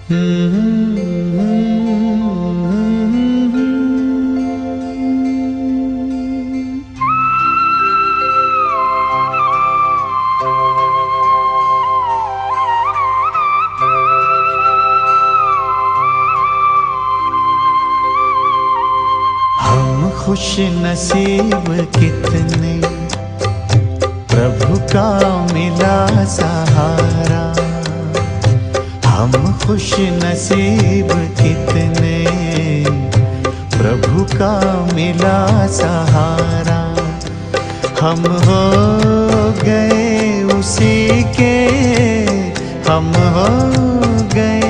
हम खुश नसीब कितने, प्रभु का मिला सहारा। हम खुश नसीब कितने, प्रभु का मिला सहारा। हम हो गए उसी के, हम हो गए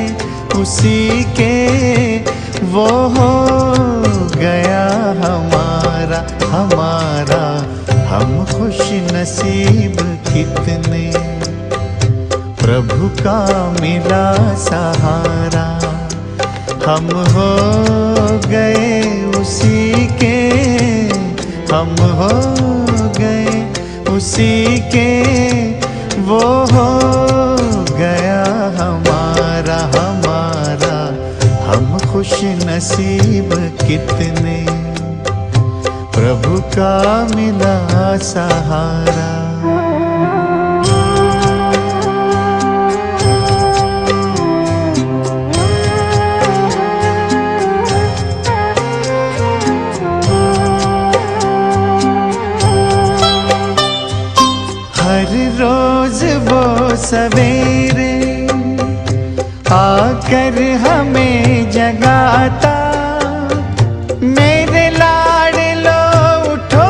उसी के, वो हो गया हमारा हमारा। हम खुश नसीब कितने, प्रभु का मिला सहारा। हम हो गए उसी के, हम हो गए उसी के, वो हो गया हमारा हमारा। हम खुश नसीब कितने, प्रभु का मिला सहारा। हर रोज वो सवेरे आकर हमें जगाता। मेरे लाडलो उठो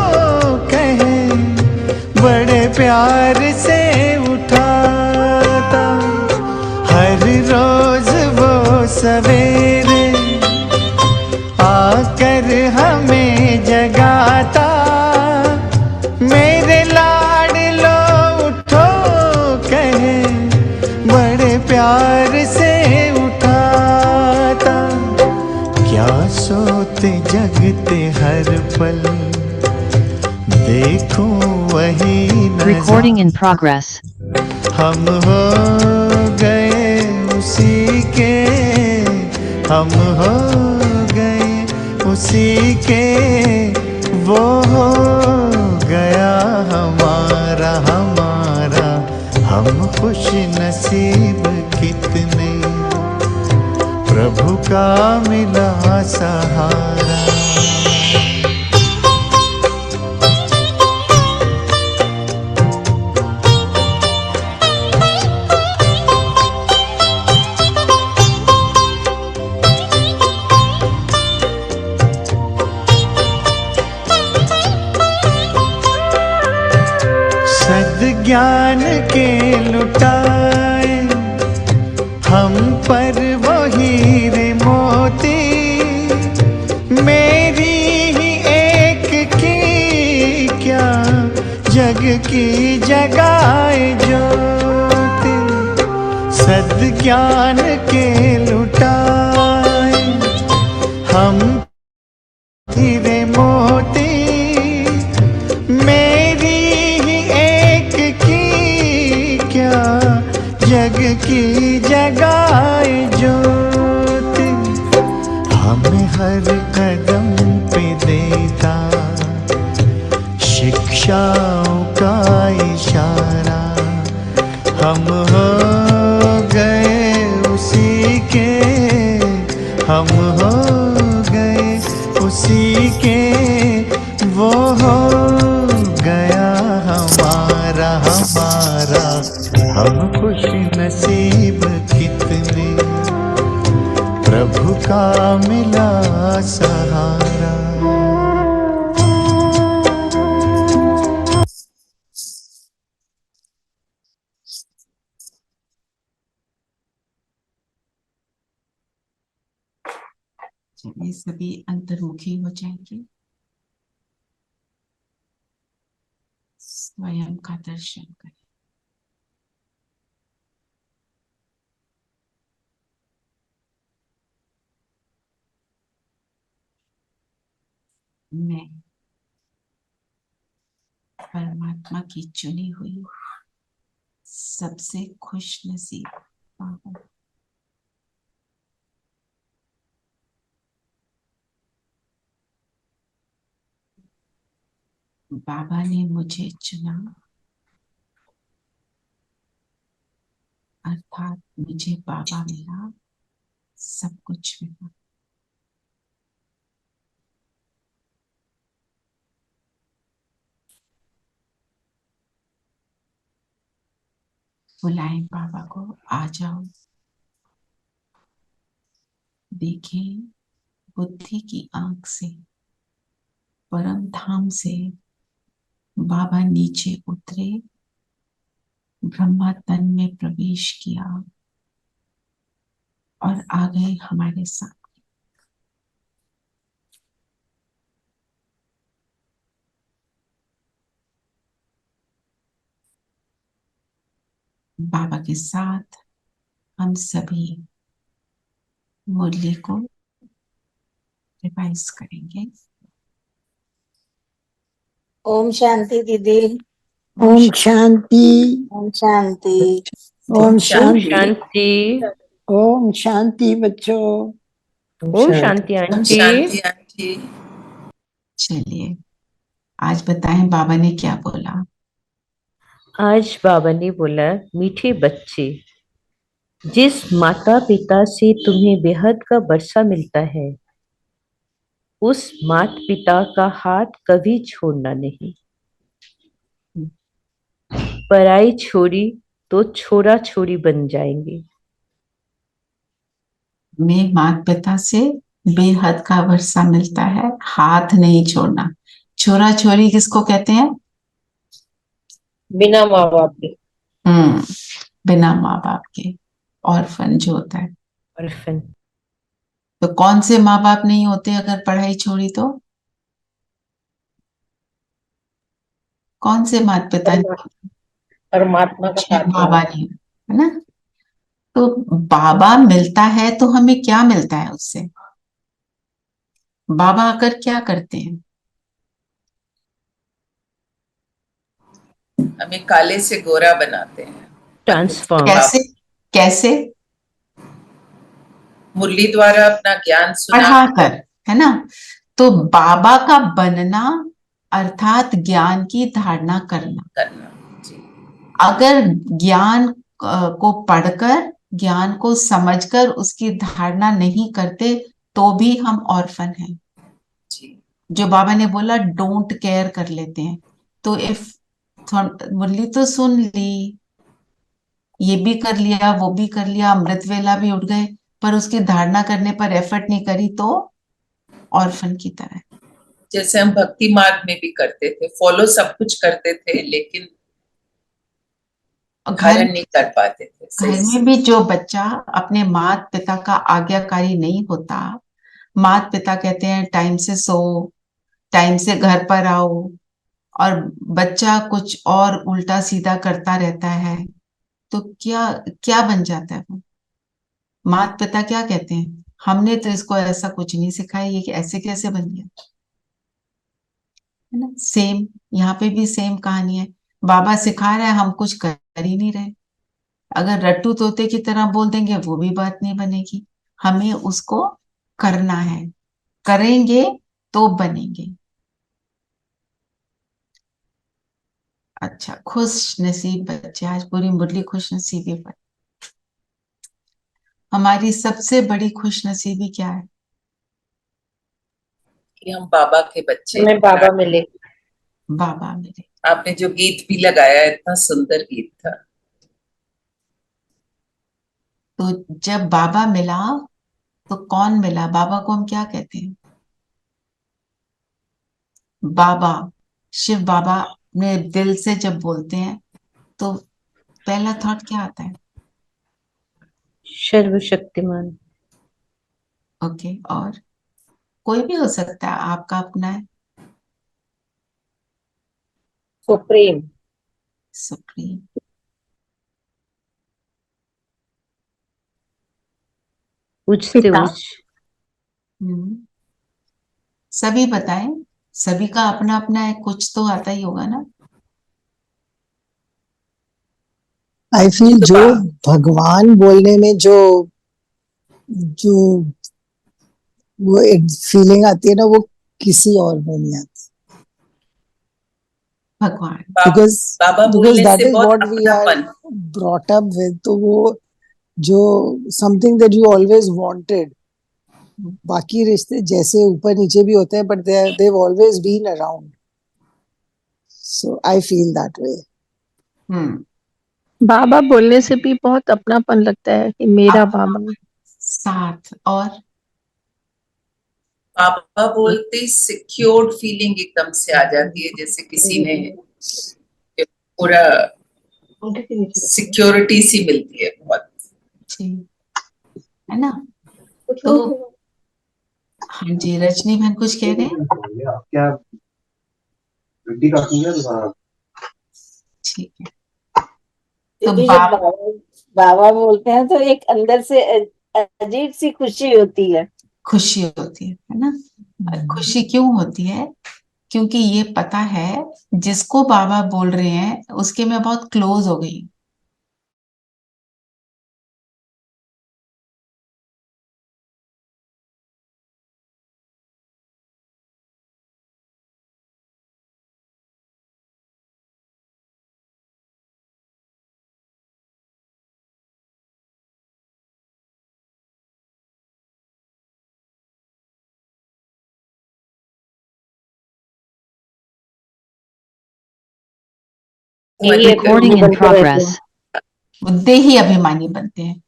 कहे, बड़े प्यार से उठाता। हर रोज वो सवेरे आकर हमें जगाता। मेरे लाडलो उठो कहे, बड़े प्यार से उठाता। क्या सोते जगते हर पल, देखूं वही नज़ारा। Recording in progress. हम हो गए उसी के, हम हो गए उसी के, वो हो गया हमारा हमारा। हम खुश नसीब कितने, प्रभु का मिला सहारा। सद्ज्ञान के लुटाए हम पर वो हीरे मोती। मेरी ही एक की क्या, जग की जगाए ज्योति। सद्ज्ञान के लुटाए हम हीरे मोती। मेरी ही एक की क्या, जग की जगाए ज्योति। हमें हर कदम पे देता शिक्षाओं का इशारा। हम हो गए उसी के, हम हो गए उसी के, वो हो गया हमारा हमारा। हम खुश नसीब कितने, प्रभु का मिला सहारा। चलिए सभी अंतर्मुखी हो जाएंगे, स्वयं का दर्शन करें। मैं परमात्मा की चुनी हुई सबसे खुश नसीब हूँ। बाबा ने मुझे चुना, अर्थात मुझे बाबा मिला, सब कुछ मिला। बुलाएं बाबा को, आ जाओ। देखें बुद्धि की आंख से, परम धाम से बाबा नीचे उतरे, ब्रह्मा तन में प्रवेश किया और आ गए हमारे साथ। बाबा के साथ हम सभी मुरली को रिवाइज करेंगे। ओम शांति दीदी। ओम शांति। ओम शांति। ओम शांति। शांति। ओम शांति बच्चों। ओम शांति ओम आंटी। शांति आंटी। चलिए आज बताएं बाबा ने क्या बोला। आज बाबा ने बोला, मीठे बच्चे, जिस माता पिता से तुम्हें बेहद का वर्षा मिलता है, उस माता पिता का हाथ कभी छोड़ना नहीं। पराई छोरी तो छोरा छोरी बन जाएंगे। में माता पिता से बेहद का वर्षा मिलता है, हाथ नहीं छोड़ना। छोरा छोरी किसको कहते हैं? बिना माँ बाप के। बिना माँ बाप के, ऑर्फन जो होता है। ऑर्फन। तो कौन से माँ बाप नहीं होते अगर पढ़ाई छोड़ी तो? कौन से माता पिता नहीं? परमात्मा का साथ बाबा नहीं, है ना? तो बाबा मिलता है तो हमें क्या मिलता है उससे? बाबा आकर क्या करते हैं? हमें काले से गोरा बनाते हैं। ट्रांसफॉर्म। कैसे? कैसे? मुरली द्वारा अपना ज्ञान सुना पढ़ाकर, है ना? तो बाबा का बनना अर्थात ज्ञान की धारणा करना। जी। अगर ज्ञान को पढ़कर, ज्ञान को समझकर उसकी धारणा नहीं करते तो भी हम ऑर्फन हैं। जी। जो बाबा ने बोला डोंट केयर कर लेते हैं। तो इफ मुरली तो सुन ली, ये भी कर लिया, वो भी कर लिया, अमृत वेला भी उठ गए, पर उसकी धारणा करने पर एफर्ट नहीं करी तो ऑर्फन की तरह। जैसे हम भक्ति मार्ग में भी करते थे, फॉलो सब कुछ करते थे, लेकिन धारण नहीं कर पाते थे। घर में भी जो बच्चा अपने माता पिता का आज्ञाकारी नहीं होता, माता पिता कहते हैं टाइम से सो, टाइम से घर पर आओ, और बच्चा कुछ और उल्टा सीधा करता रहता है, तो क्या क्या बन जाता है वो? माता पिता क्या कहते हैं, हमने तो इसको ऐसा कुछ नहीं सिखाया, ये ऐसे कैसे बन गया? है ना? सेम यहाँ पे भी सेम कहानी है। बाबा सिखा रहा है, हम कुछ कर ही नहीं रहे। अगर रट्टू तोते की तरह बोल देंगे वो भी बात नहीं बनेगी। हमें उसको करना है, करेंगे तो बनेंगे। अच्छा, खुश नसीब बच्चे, आज पूरी मुरली खुश नसीबी पर। हमारी सबसे बड़ी खुश नसीबी क्या है? कि हम बाबा के बच्चे। हमें बाबा मिले। बाबा मिले। आपने जो गीत भी लगाया, इतना सुंदर गीत था। तो जब बाबा मिला तो कौन मिला? बाबा को हम क्या कहते हैं? बाबा, शिव बाबा अपने दिल से जब बोलते हैं तो पहला थॉट क्या आता है? सर्वशक्तिमान। ओके, और कोई भी हो सकता है, आपका अपना है। सुप्रीम। सुप्रीम। उच्च से उच्च। सभी बताएं, सभी का अपना अपना है, कुछ तो आता ही होगा ना? आई फील जो भगवान बोलने में जो जो वो एक फीलिंग आती है ना, वो किसी और में नहीं आती। भगवान because बाबा because बोलने that से is बहुत what we are अपनापन। brought up with. तो वो जो something that you always wanted, बाकी रिश्ते जैसे ऊपर नीचे भी होते हैं, but they've always been around. So I feel that way. बाबा बोलने से भी बहुत अपनापन लगता है कि मेरा बाबा। साथ, और पापा बोलते सिक्योर्ड फीलिंग एकदम से आ जाती है, जैसे किसी ने पूरा सिक्योरिटी सी मिलती है बहुत। जी, है ना। तो हाँ जी, रजनी बहन कुछ कह रहे हैं। क्या ठीक है। तो क्योंकि जब बाबा बोलते हैं तो एक अंदर से अजीब सी खुशी होती है। खुशी होती है ना। खुशी क्यों होती है? क्योंकि ये पता है जिसको बाबा बोल रहे हैं उसके मैं बहुत क्लोज हो गई। Recording in progress. देही अभिमानी बनते हैं।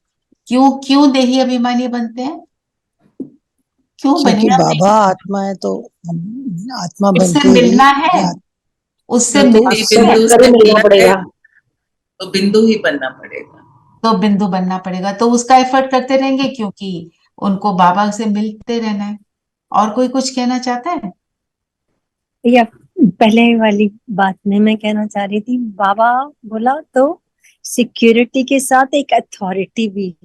क्यों देही अभिमानी बनते हैं? क्यों क्योंकि बने आप बाबा देही? आत्मा है तो हम आत्मा बन उससे के ही मिलना है, या उससे तो मिलना उससे है, बिंदु से मिलना पड़ेगा, तो बिंदु ही बनना पड़ेगा। तो बिंदु बनना पड़ेगा। तो उसका एफर्ट करते रहेंगे क्योंकि उनको बाबा से मिलते रहना है। और कोई कुछ कहना चाहता है? या पहले वाली बात में मैं कहना चाह रही थी, बाबा बोला तो सिक्योरिटी के साथ एक अथॉरिटी भी,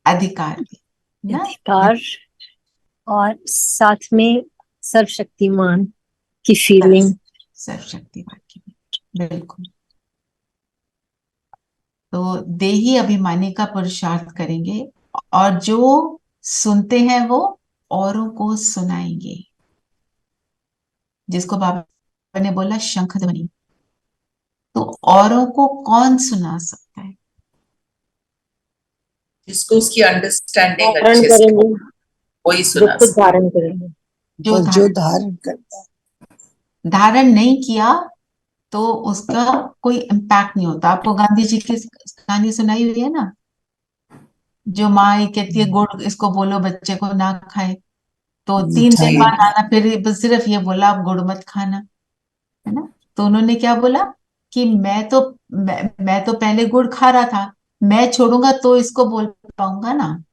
अधिकार भी ना, अधिकार, और साथ में सर्वशक्तिमान की फीलिंग। सर्वशक्तिमान की, बिल्कुल। तो देही अभिमानी का पुरुषार्थ करेंगे और जो सुनते हैं वो औरों को सुनाएंगे। जिसको बाबा ने बोला शंख ध्वनि, तो औरों को कौन सुना सकता है? जिसको उसकी अंडरस्टैंडिंग धारण अच्छे से करेंगे, हो, वही जो सुना खुद सकता है। धारण करेंगे। जो जो धारण करता है, धारण नहीं किया तो उसका कोई इम्पैक्ट नहीं होता। आपको गांधी जी की कहानी सुनाई हुई है ना, जो माँ ये कहती है गुड़ इसको बोलो बच्चे को ना खाए, तो 3 मीठा दिन नहीं बाद आना फिर सिर्फ ये बोला आप गुड़ मत खाना, है ना। तो उन्होंने क्या बोला कि मैं तो पहले गुड़ खा रहा था, मैं छोड़ूंगा तो इसको बोल पाऊंगा ना।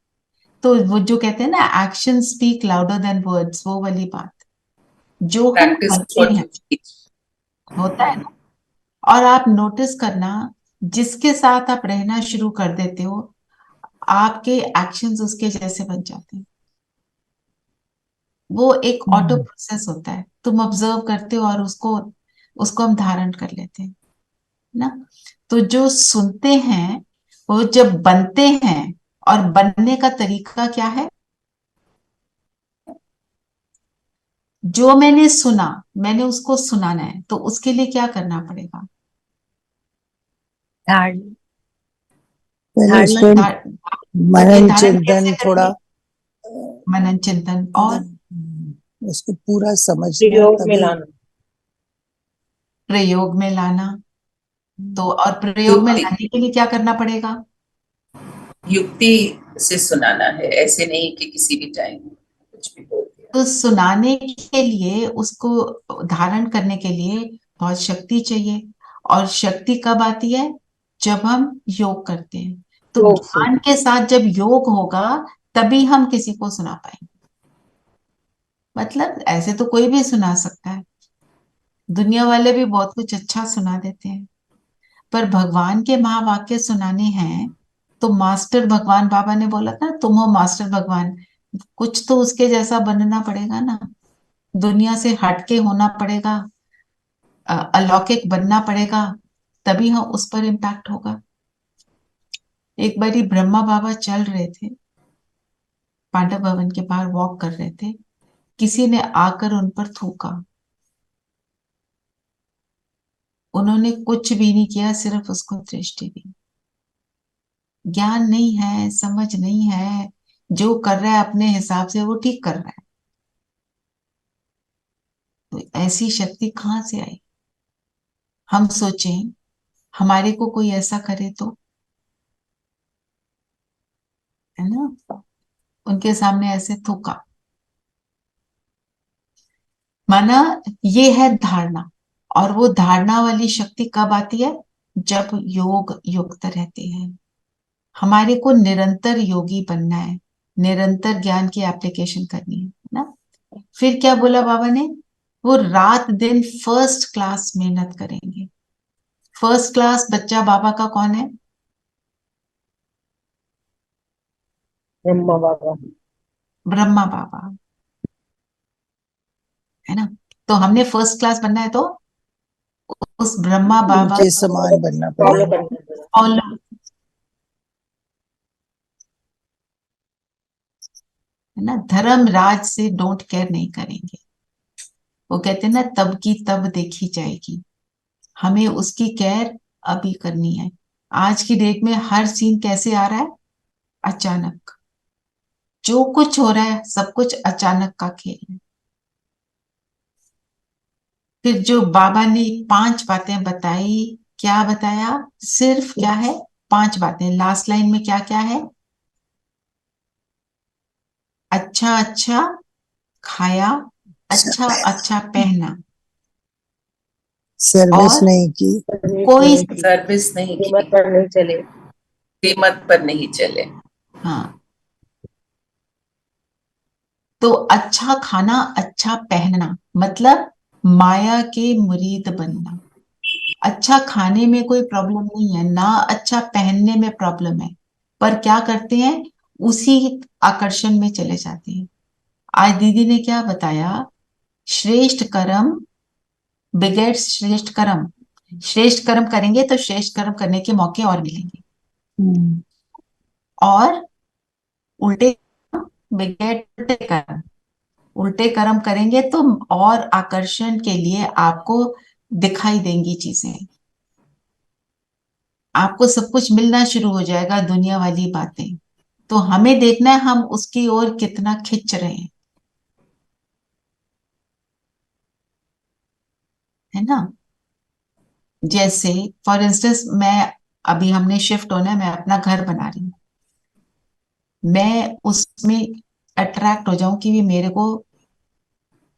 तो वो जो कहते हैं ना, action speak louder than words, वो वाली बात जो हम प्रैक्टिस करते व्हाट हैं यू टीच। होता है ना। और आप नोटिस करना, जिसके साथ आप रहना शुरू कर देते हो आपके एक्शंस उसके जैसे बन जाते हैं। वो एक ऑटो प्रोसेस होता है, तुम ऑब्जर्व करते हो और उसको उसको हम धारण कर लेते हैं ना। तो जो सुनते हैं वो जब बनते हैं, और बनने का तरीका क्या है? जो मैंने सुना मैंने उसको सुनाना है, तो उसके लिए क्या करना पड़ेगा? धारण, पहले धारणा, उसको ये मनन धारण कैसे चिंतन थोड़ा करेंगे? मनन चिंतन और उसको पूरा समझना, प्रयोग में तभी लाना। प्रयोग में लाना। तो और प्रयोग में युक्ति लाने के लिए क्या करना पड़ेगा? युक्ति से सुनाना है, ऐसे नहीं कि किसी भी टाइम कुछ भी बोल दिया। तो सुनाने के लिए, उसको धारण करने के लिए बहुत शक्ति चाहिए। और शक्ति कब आती है? जब हम योग करते हैं। तो योग से। ज्ञान के साथ जब योग होगा तभी हम किसी को सुना पाएंगे। मतलब ऐसे तो कोई भी सुना सकता है, दुनिया वाले भी बहुत कुछ अच्छा सुना देते हैं, पर भगवान के महावाक्य सुनाने हैं तो मास्टर भगवान, बाबा ने बोला था तुम हो मास्टर भगवान, कुछ तो उसके जैसा बनना पड़ेगा ना, दुनिया से हटके होना पड़ेगा, अलौकिक बनना पड़ेगा, तभी हम उस पर इम्पैक्ट होगा। एक बारी ब्रह्मा बाबा चल रहे थे, पांडव भवन के बाहर वॉक कर रहे थे, किसी ने आकर उन पर थूका। उन्होंने कुछ भी नहीं किया, सिर्फ उसको दृष्टि दी। ज्ञान नहीं है, समझ नहीं है, जो कर रहा है अपने हिसाब से वो ठीक कर रहा है। तो ऐसी शक्ति कहाँ से आई? हम सोचें हमारे को कोई ऐसा करे तो, है ना, उनके सामने ऐसे थूका, माना ये है धारणा। और वो धारणा वाली शक्ति कब आती है? जब योग युक्त रहते हैं। हमारे को निरंतर योगी बनना है, निरंतर ज्ञान की एप्लीकेशन करनी है ना। फिर क्या बोला बाबा ने? वो रात दिन फर्स्ट क्लास मेहनत करेंगे। फर्स्ट क्लास बच्चा बाबा का कौन है? ब्रह्मा बाबा। ब्रह्मा बाबा, है ना। तो हमने फर्स्ट क्लास बनना है, तो उस ब्रह्मा बाबा उनके समान बनना फॉलो पड़ेगा। करना पड़ेगा। फॉलो, है ना। धर्म राज से डोंट केयर नहीं करेंगे। वो कहते हैं ना, तब की तब देखी जाएगी। हमें उसकी केयर अभी करनी है। आज की डेट में हर सीन कैसे आ रहा है? अचानक। जो कुछ हो रहा है सब कुछ अचानक का खेल है। फिर जो बाबा ने 5 बातें बताई, क्या बताया? सिर्फ क्या है? 5 बातें। लास्ट लाइन में क्या क्या है? अच्छा अच्छा खाया, अच्छा अच्छा पहना, सर्विस और नहीं की। कोई, सर्विस नहीं की, कीमत पर नहीं चले। कीमत पर नहीं चले। हाँ, तो अच्छा खाना, अच्छा पहनना, मतलब माया के मुरीद बनना। अच्छा खाने में कोई प्रॉब्लम नहीं है ना, अच्छा पहनने में प्रॉब्लम है, पर क्या करते हैं? उसी आकर्षण में चले जाते हैं। आज दीदी ने क्या बताया? श्रेष्ठ कर्म बिगेट श्रेष्ठ कर्म। श्रेष्ठ कर्म करेंगे तो श्रेष्ठ कर्म करने के मौके और मिलेंगे, और उल्टे बिगेट उल्टे कर्म। उल्टे कर्म करेंगे तो और आकर्षण के लिए आपको दिखाई देंगी चीजें, आपको सब कुछ मिलना शुरू हो जाएगा, दुनिया वाली बातें। तो हमें देखना है हम उसकी ओर कितना खिंच रहे हैं, है ना। जैसे फॉर इंस्टेंस, मैं अभी हमने शिफ्ट होना है, मैं अपना घर बना रही हूँ। मैं उसमें अट्रैक्ट हो जाऊं कि भी मेरे को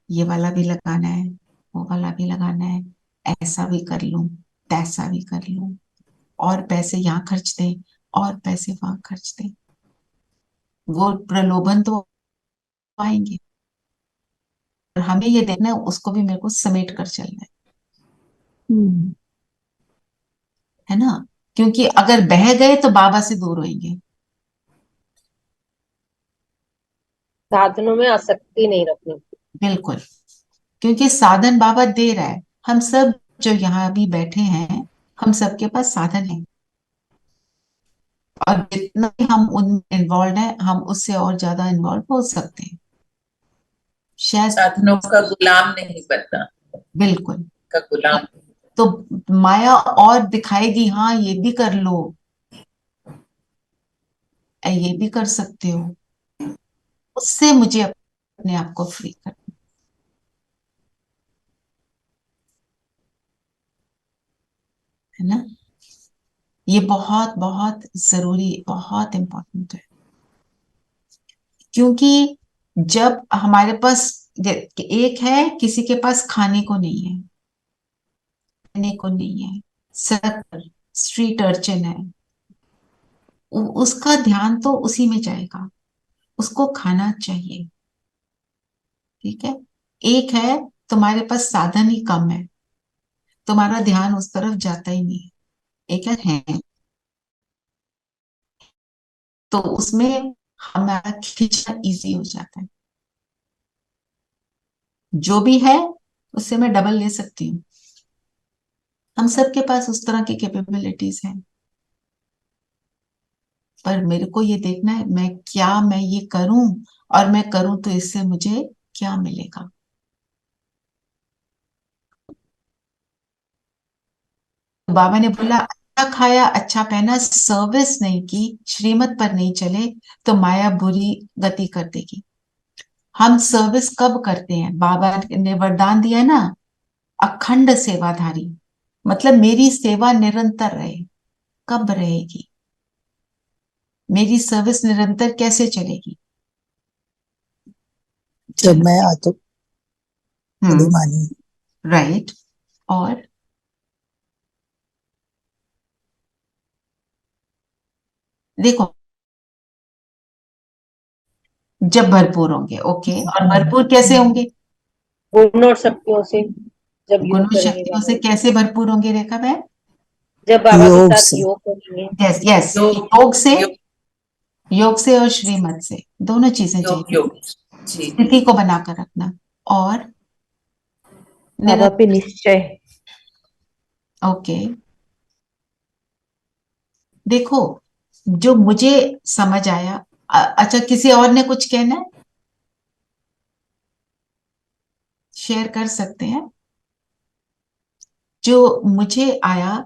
ये वाला भी लगाना है, वो वाला भी लगाना है, ऐसा भी कर लूं, तैसा भी कर लूं, और पैसे यहाँ खर्च दें, और पैसे वहां खर्च दें। वो प्रलोभन तो आएंगे, और हमें ये देखना है उसको भी मेरे को समेट कर चलना है ना। क्योंकि अगर बह गए तो बाबा से दूर होंगे। साधनों में आसक्ति नहीं रखनी। बिल्कुल, क्योंकि साधन बाबा दे रहा है। हम सब जो यहाँ अभी बैठे हैं, हम सबके पास साधन है, और जितना भी हम उन इन्वॉल्व है, हम उससे और ज्यादा इन्वॉल्व हो सकते हैं शायद। साधनों का गुलाम नहीं बनना, बिल्कुल। का गुलाम। तो माया और दिखाएगी, हाँ ये भी कर लो, ये भी कर सकते हो। उससे मुझे अपने आप को फ्री करना है ना। ये बहुत बहुत जरूरी, बहुत इंपॉर्टेंट है। क्योंकि जब हमारे पास, एक है किसी के पास खाने को नहीं है, खाने को नहीं है, सड़क स्ट्रीट अर्चन है, उसका ध्यान तो उसी में जाएगा, उसको खाना चाहिए, ठीक है। एक है तुम्हारे पास साधन ही कम है, तुम्हारा ध्यान उस तरफ जाता ही नहीं है। एक है तो उसमें हमारा खींचना इजी हो जाता है। जो भी है उससे मैं डबल ले सकती हूँ। हम सबके पास उस तरह की कैपेबिलिटीज हैं, पर मेरे को ये देखना है मैं ये करूं, और मैं करूं तो इससे मुझे क्या मिलेगा। बाबा ने बोला अच्छा खाया अच्छा पहना, सर्विस नहीं की, श्रीमत पर नहीं चले तो माया बुरी गति कर देगी। हम सर्विस कब करते हैं? बाबा ने वरदान दिया है ना, अखंड सेवाधारी, मतलब मेरी सेवा निरंतर रहे। कब रहेगी? मेरी सर्विस निरंतर कैसे चलेगी? जब मैं आतो हम्म, अभिमानी। राइट। और देखो, जब भरपूर होंगे, ओके, और भरपूर कैसे होंगे? गुण और शक्तियों से जब योग गुणों करेंगे शक्तियों बाबा, से कैसे भरपूर होंगे रेखा बहन? जब बाबा के योग साथ से। योग करेंगे। यस यस, योग योग से, योग योग से और श्रीमत से, दोनों चीजें योग चाहिए। योग जी। स्थिति को बनाकर रखना और बाबा पे निश्चय। ओके। देखो, जो मुझे समझ आया, अच्छा किसी और ने कुछ कहना है? शेयर कर सकते हैं। जो मुझे आया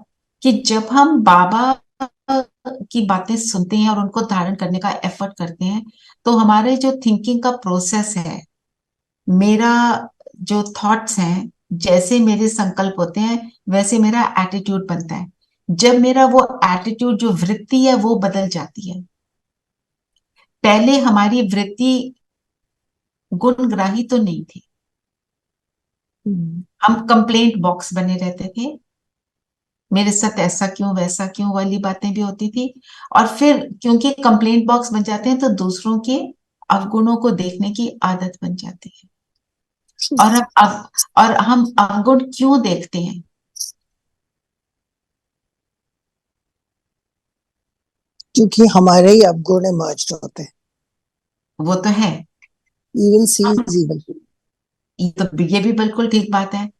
कि जब हम बाबा की बातें सुनते हैं और उनको धारण करने का एफर्ट करते हैं, तो हमारे जो थिंकिंग का प्रोसेस है, मेरा जो थॉट्स हैं, जैसे मेरे संकल्प होते हैं वैसे मेरा एटीट्यूड बनता है। जब मेरा वो एटीट्यूड, जो वृत्ति है, वो बदल जाती है। पहले हमारी वृत्ति गुणग्राही तो नहीं थी, हम कंप्लेंट बॉक्स बने रहते थे, मेरे साथ ऐसा क्यों वैसा क्यों वाली बातें भी होती थी। और फिर क्योंकि कंप्लेंट बॉक्स बन जाते हैं तो दूसरों के अवगुणों को देखने की आदत बन जाती है। और हम अवगुण क्यों देखते हैं? क्योंकि हमारे ही अवगुण मर्ज्ड होते हैं। वो तो है, इवन सी हम इज इवन। ये भी बिल्कुल ठीक बात है।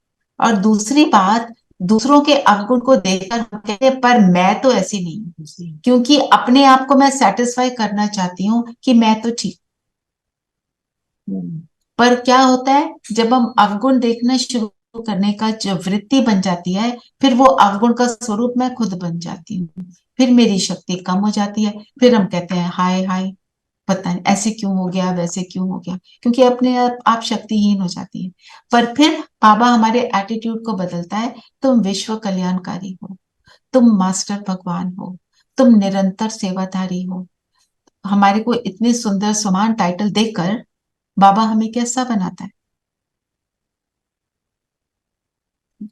और दूसरी बात, दूसरों के अवगुण को देखकर हम कहते हैं पर मैं तो ऐसी नहीं हूं, क्योंकि अपने आप को मैं सेटिस्फाई करना चाहती हूँ कि मैं तो ठीक। पर क्या होता है, जब हम अवगुण देखना शुरू करने का जो वृत्ति बन जाती है, फिर वो अवगुण का स्वरूप मैं खुद बन जाती हूँ, फिर मेरी शक्ति कम हो जाती है, फिर हम कहते हैं हाय हाय, पता नहीं ऐसे क्यों हो गया वैसे क्यों हो गया, क्योंकि अपने आप शक्तिहीन हो जाती है। पर फिर बाबा हमारे एटीट्यूड को बदलता है, तुम विश्व कल्याणकारी हो, तुम मास्टर भगवान हो, तुम निरंतर सेवाधारी हो। हमारे को इतने सुंदर समान टाइटल देकर बाबा हमें कैसा बनाता है?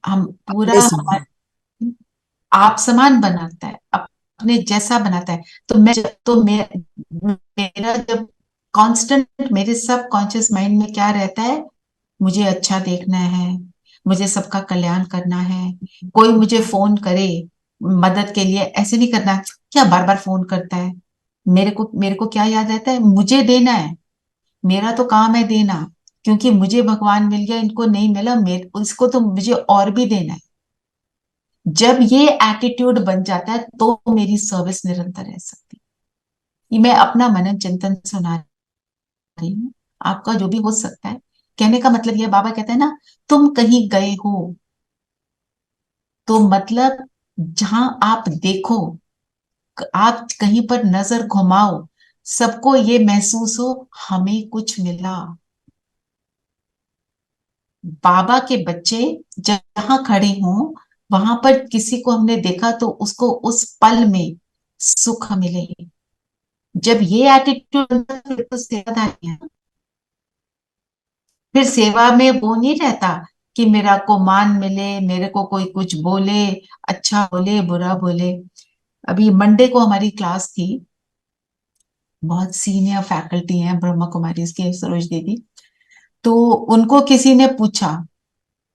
हम पूरा अपने समान। आप समान बनाता है, अपने जैसा बनाता है। तो मेरा जब कांस्टेंट मेरे सब कॉन्शियस माइंड में क्या रहता है, मुझे अच्छा देखना है, मुझे सबका कल्याण करना है। कोई मुझे फोन करे मदद के लिए, ऐसे नहीं करना क्या बार बार फोन करता है। मेरे को क्या याद रहता है, मुझे देना है, मेरा तो काम है देना, क्योंकि मुझे भगवान मिल गया, इनको नहीं मिला, मेरे इसको तो मुझे और भी देना है। जब ये एटीट्यूड बन जाता है तो मेरी सर्विस निरंतर रह सकती है। ये मैं अपना मनन चिंतन सुना रही हूँ, आपका जो भी हो सकता है। कहने का मतलब ये, बाबा कहते हैं ना, तुम कहीं गए हो तो मतलब जहां आप देखो, आप कहीं पर नजर घुमाओ, सबको ये महसूस हो हमें कुछ मिला। बाबा के बच्चे जहां खड़े हों, वहां पर किसी को हमने देखा तो उसको उस पल में सुख मिले। जब ये एटीट्यूड तो सेवादारी है। फिर सेवा में वो नहीं रहता कि मेरा को मान मिले, मेरे को कोई कुछ बोले, अच्छा बोले बुरा बोले। अभी मंडे को हमारी क्लास थी, बहुत सीनियर फैकल्टी हैं ब्रह्मा कुमारी के, सरोज दीदी। तो उनको किसी ने पूछा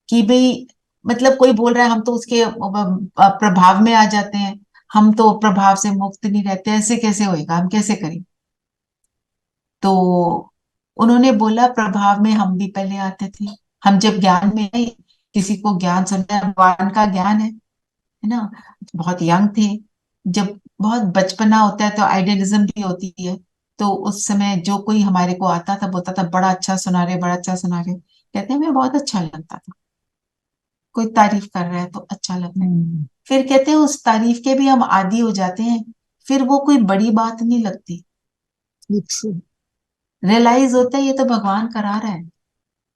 कि भाई, मतलब कोई बोल रहा है हम तो उसके प्रभाव में आ जाते हैं, हम तो प्रभाव से मुक्त नहीं रहते, ऐसे कैसे होएगा, हम कैसे करें? तो उन्होंने बोला प्रभाव में हम भी पहले आते थे। हम जब ज्ञान में आए, किसी को ज्ञान सुनना, भगवान का ज्ञान है ना, बहुत यंग थे। जब बहुत बचपना होता है तो आइडियलिज्म भी होती है। तो उस समय जो कोई हमारे को आता था बोलता था बड़ा अच्छा सुना रहे, बड़ा अच्छा सुना रहे, कहते हैं हमें बहुत अच्छा लगता था। कोई तारीफ कर रहा है तो अच्छा लगता है, फिर कहते हैं उस तारीफ के भी हम आदी हो जाते हैं, फिर वो कोई बड़ी बात नहीं लगती। ट्रू। रियलाइज होता है ये तो भगवान करा रहा है,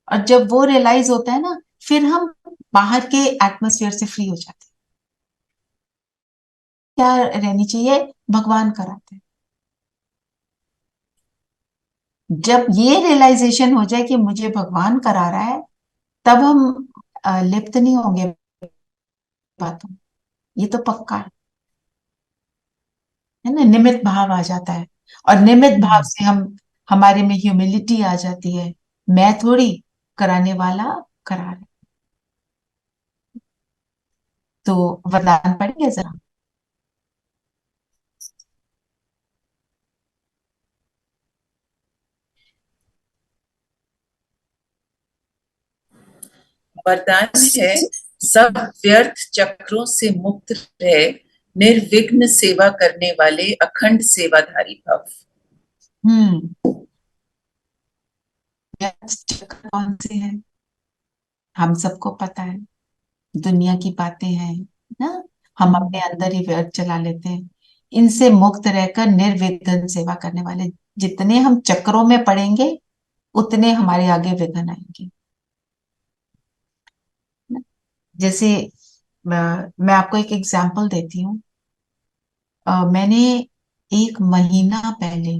और जब वो रियलाइज होता है ना, फिर हम बाहर के एटमोसफियर से फ्री हो जाते हैं। क्या रहनी चाहिए, भगवान कराते हैं। जब ये रियलाइजेशन हो जाए कि मुझे भगवान करा रहा है, तब हम लिप्त नहीं होंगे बातों, ये तो पक्का है ना। निमित्त भाव आ जाता है, और निमित्त भाव से हम, हमारे में ह्यूमिलिटी आ जाती है, मैं थोड़ी, कराने वाला करा रहा है। तो वरदान पढ़िए जरा। वरदान है, सब व्यर्थ चक्रों से मुक्त रहे, निर्विघ्न सेवा करने वाले अखंड सेवाधारी भव। व्यर्थ चक्र कौन से हैं, हम सबको पता है, दुनिया की बातें हैं ना, हम अपने अंदर ही व्यर्थ चला लेते हैं। इनसे मुक्त रहकर निर्विघ्न सेवा करने वाले, जितने हम चक्रों में पड़ेंगे उतने हमारे आगे विघ्न आएंगे। जैसे मैं आपको एक एग्जांपल देती हूँ। मैंने 1 महीना पहले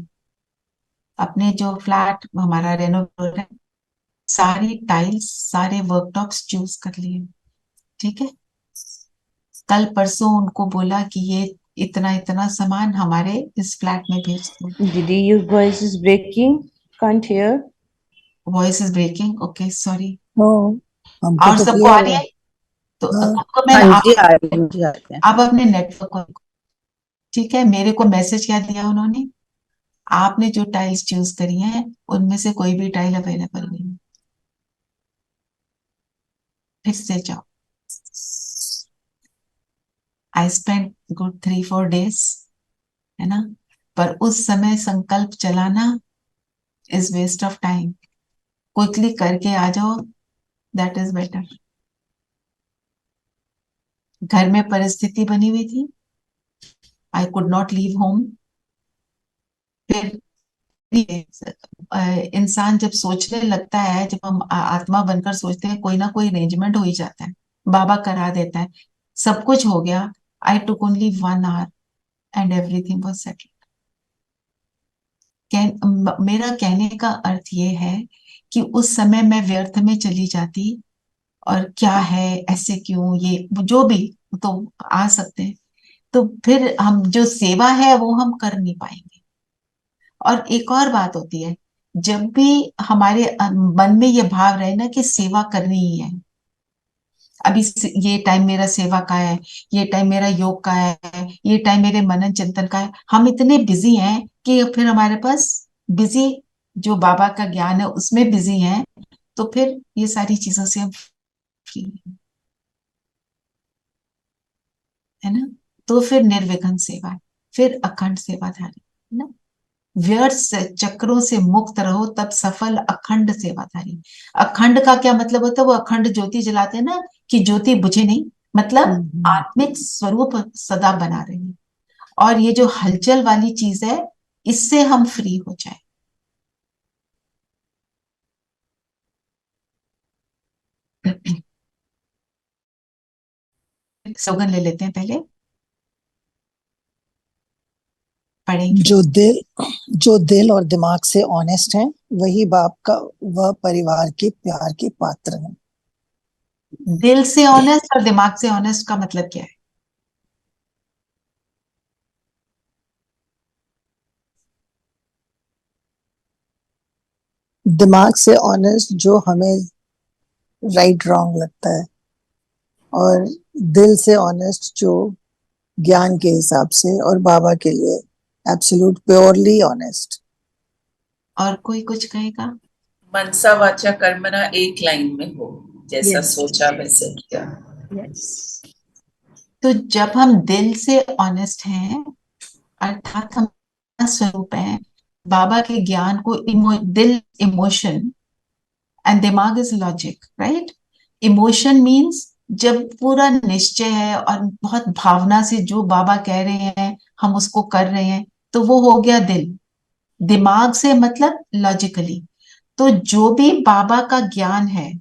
अपने जो फ्लैट हमारा रेनोवेट है, सारी टाइल्स, सारे वर्कटॉप्स चूज कर लिए, ठीक है। कल परसों उनको बोला कि ये इतना इतना सामान हमारे इस फ्लैट में भेज दो। Didi, your voice is breaking. Can't hear. Voice is breaking, okay sorry. हमको और तो सबको आ क्लियर रही है। है? तो हाँ, उनको मैं, हाँ जी आ रहे हैं, मुझे आते हैं। आप अपने नेटवर्क को, ठीक है, मेरे को मैसेज क्या दिया उन्होंने, आपने जो टाइल्स चूज करी हैं उनमें से कोई भी टाइल अवेलेबल नहीं है, फिर से जाओ। आई स्पेंड गुड 3-4 days, है ना, पर उस समय संकल्प चलाना is waste of time. Quickly करके आ जाओ, दैट इज बेटर। घर में परिस्थिति बनी हुई थी, I could not leave home. फिर इंसान जब सोचने लगता है, जब हम आत्मा बनकर सोचते हैं, कोई ना कोई अरेंजमेंट हो ही जाता है, बाबा करा देता है, सब कुछ हो गया। I took only 1 hour and everything was settled. मेरा कहने का अर्थ ये है कि उस समय मैं व्यर्थ में चली जाती, और क्या है, ऐसे क्यों, ये जो भी तो आ सकते हैं, तो फिर हम जो सेवा है वो हम कर नहीं पाएंगे। और एक और बात होती है, जब भी हमारे मन में ये भाव रहे ना कि सेवा करनी ही है, अभी ये टाइम मेरा सेवा का है, ये टाइम मेरा योग का है, ये टाइम मेरे मनन चिंतन का है, हम इतने बिजी हैं कि फिर हमारे पास बिजी, जो बाबा का ज्ञान है उसमें बिजी हैं, तो फिर ये सारी चीजों से हम फ्री हैं, है ना। तो फिर निर्विघ्न सेवा, फिर अखंड सेवाधारी, है ना। व्यर्थ चक्रों से मुक्त रहो, तब सफल अखंड सेवाधारी। अखंड का क्या मतलब होता है, वो अखंड ज्योति जलाते हैं ना, कि ज्योति बुझे नहीं, मतलब आत्मिक स्वरूप सदा बना रहे हैं। और ये जो हलचल वाली चीज है, इससे हम फ्री हो जाए। स्लोगन ले लेते हैं, पहले पढ़ेंगे। जो दिल और दिमाग से ऑनेस्ट है, वही बाप का, वह परिवार के प्यार के पात्र हैं। दिल से ऑनेस्ट और दिमाग से ऑनेस्ट का मतलब क्या है? दिमाग से ऑनेस्ट जो हमें राइट रॉन्ग लगता है, और दिल से ऑनेस्ट जो ज्ञान के हिसाब से और बाबा के लिए एब्सोल्यूट प्योरली ऑनेस्ट। और कोई कुछ कहेगा? मनसा वाचा कर्मणा एक लाइन में हो, जैसा Yes. सोचा वैसे किया। Yes. तो जब हम दिल से ऑनेस्ट हैं, अर्थात हम स्वरूप है, बाबा के ज्ञान को दिल इमोशन एंड दिमाग is logic, right. Emotion means जब पूरा निश्चय है और बहुत भावना से जो बाबा कह रहे हैं हम उसको कर रहे हैं, तो वो हो गया दिल। दिमाग से मतलब लॉजिकली। तो जो भी बाबा का ज्ञान है,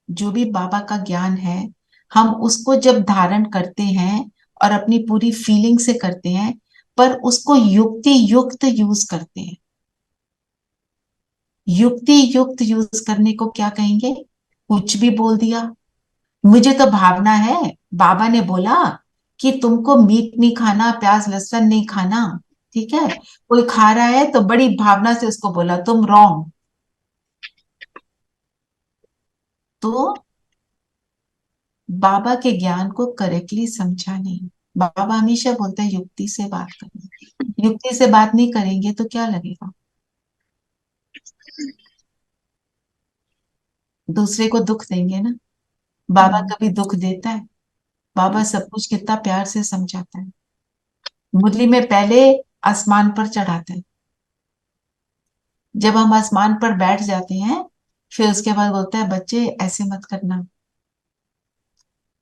जो भी बाबा का ज्ञान है, हम उसको जब धारण करते हैं और अपनी पूरी फीलिंग से करते हैं, पर उसको युक्ति युक्त यूज करते हैं। युक्ति युक्त यूज करने को क्या कहेंगे? कुछ भी बोल दिया, मुझे तो भावना है, बाबा ने बोला कि तुमको मीट नहीं खाना, प्याज लहसुन नहीं खाना, ठीक है, कोई खा रहा है तो बड़ी भावना से उसको बोला, तुम रॉन्ग। तो बाबा के ज्ञान को करेक्टली समझा नहीं। बाबा हमेशा बोलते हैं युक्ति से बात करनी। युक्ति से बात नहीं करेंगे तो क्या लगेगा? दूसरे को दुख देंगे ना। बाबा कभी दुख देता है? बाबा सब कुछ कितना प्यार से समझाता है। मुरली में पहले आसमान पर चढ़ाता है, जब हम आसमान पर बैठ जाते हैं फिर उसके बाद बोलता है बच्चे ऐसे मत करना।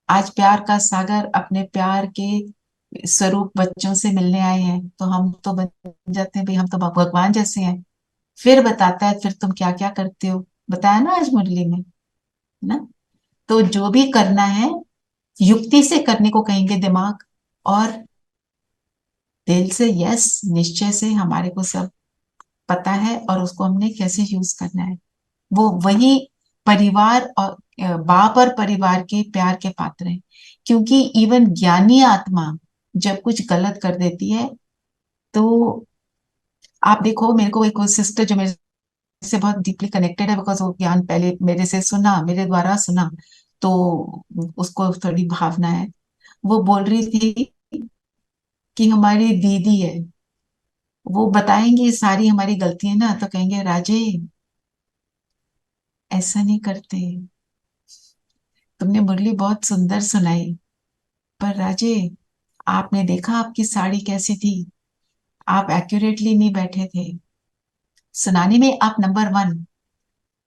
आज प्यार का सागर अपने प्यार के स्वरूप बच्चों से मिलने आए हैं, तो हम तो बन जाते हैं भाई, हम तो भगवान जैसे हैं। फिर बताता है फिर तुम क्या क्या करते हो, बताया ना आज मुरली में, है ना। तो जो भी करना है युक्ति से करने को कहेंगे दिमाग, और दिल से, यस, निश्चय से हमारे को सब पता है और उसको हमने कैसे यूज करना है। वो वही परिवार और बाप और परिवार के प्यार के पात्र हैं। क्योंकि इवन ज्ञानी आत्मा जब कुछ गलत कर देती है, तो आप देखो, मेरे को एक सिस्टर जो मेरे से बहुत डीपली कनेक्टेड है, बिकॉज वो ज्ञान पहले मेरे से सुना, मेरे द्वारा सुना, तो उसको थोड़ी भावना है। वो बोल रही थी कि हमारी दीदी है, वो बताएंगे सारी हमारी गलतियां ना, तो कहेंगे राजे ऐसा नहीं करते, तुमने मुरली बहुत सुंदर सुनाई, पर राजे आपने देखा आपकी साड़ी कैसी थी, आप एक्यूरेटली नहीं बैठे थे, सुनाने में आप नंबर वन,